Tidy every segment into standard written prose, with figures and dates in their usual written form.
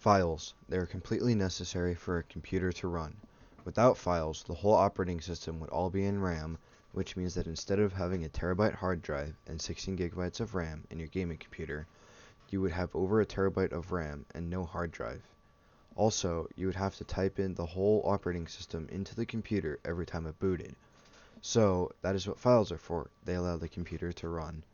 Files. They are completely necessary for a computer to run. Without files, the whole operating system would all be in RAM, which means that instead of having a terabyte hard drive and 16 gigabytes of RAM in your gaming computer, you would have over a terabyte of RAM and no hard drive. Also, you would have to type in the whole operating system into the computer every time it booted. So, that is what files are for. They allow the computer to run.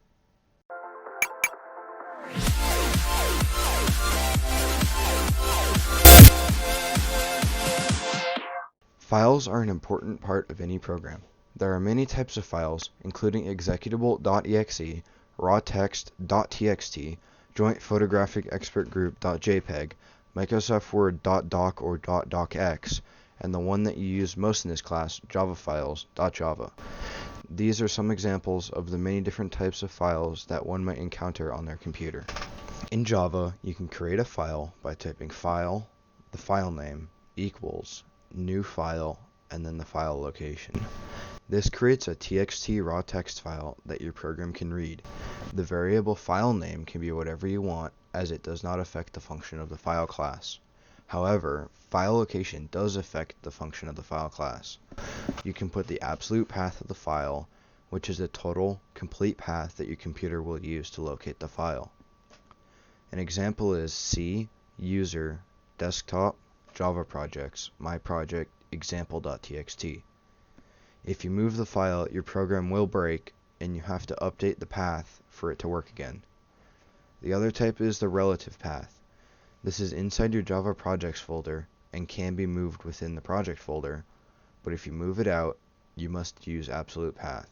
Files are an important part of any program. There are many types of files, including executable.exe, raw text.txt, joint photographic expert group.jpg, Microsoft Word .doc or .docx, and the one that you use most in this class, Java files.java. These are some examples of the many different types of files that one might encounter on their computer. In Java, you can create a file by typing file, the file name, equals, new file, and then the file location. This creates a txt raw text file that your program can read. The variable file name can be whatever you want, as it does not affect the function of the file class. However, file location does affect the function of the file class. You can put the absolute path of the file, which is the total, complete path that your computer will use to locate the file. An example is C, user, desktop, Java projects, my project, example.txt. If you move the file, your program will break, and you have to update the path for it to work again. The other type is the relative path. This is inside your Java projects folder and can be moved within the project folder, but if you move it out, you must use absolute path.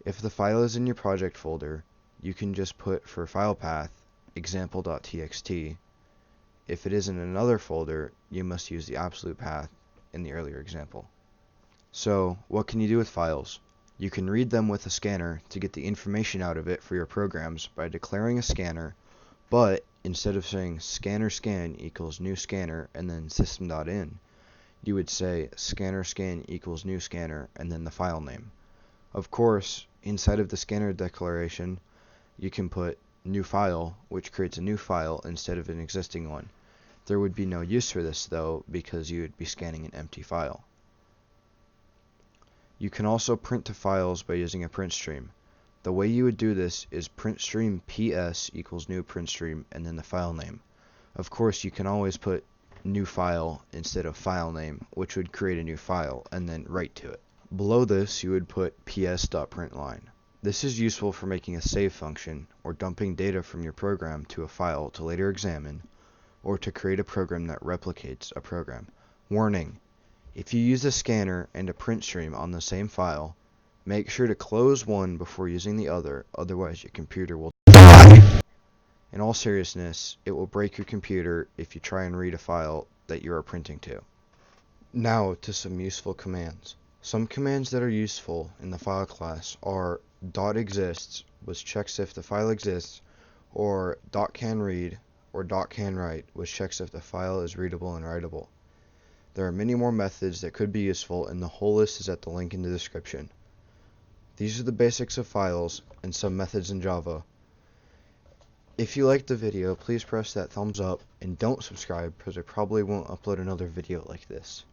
If the file is in your project folder, you can just put for file path example.txt. If it is in another folder, you must use the absolute path in the earlier example. So, what can you do with files? You can read them with a scanner to get the information out of it for your programs by declaring a scanner, but instead of saying scanner scan equals new scanner and then system.in, you would say scanner scan equals new scanner and then the file name. Of course, inside of the scanner declaration, you can put new file, which creates a new file instead of an existing one. There would be no use for this though, because you would be scanning an empty file. You can also print to files by using a print stream. The way you would do this is print stream ps equals new print stream and then the file name. Of course, you can always put new file instead of file name, which would create a new file and then write to it. Below this, you would put ps.println. This is useful for making a save function or dumping data from your program to a file to later examine, or to create a program that replicates a program. Warning: if you use a scanner and a print stream on the same file, make sure to close one before using the other, otherwise your computer will die. In all seriousness, it will break your computer if you try and read a file that you are printing to. Now to some useful commands. Some commands that are useful in the file class are .exists, which checks if the file exists, or .canread, or .canwrite, which checks if the file is readable and writable. There are many more methods that could be useful, and the whole list is at the link in the description. These are the basics of files and some methods in Java. If you liked the video, please press that thumbs up and don't subscribe because I probably won't upload another video like this.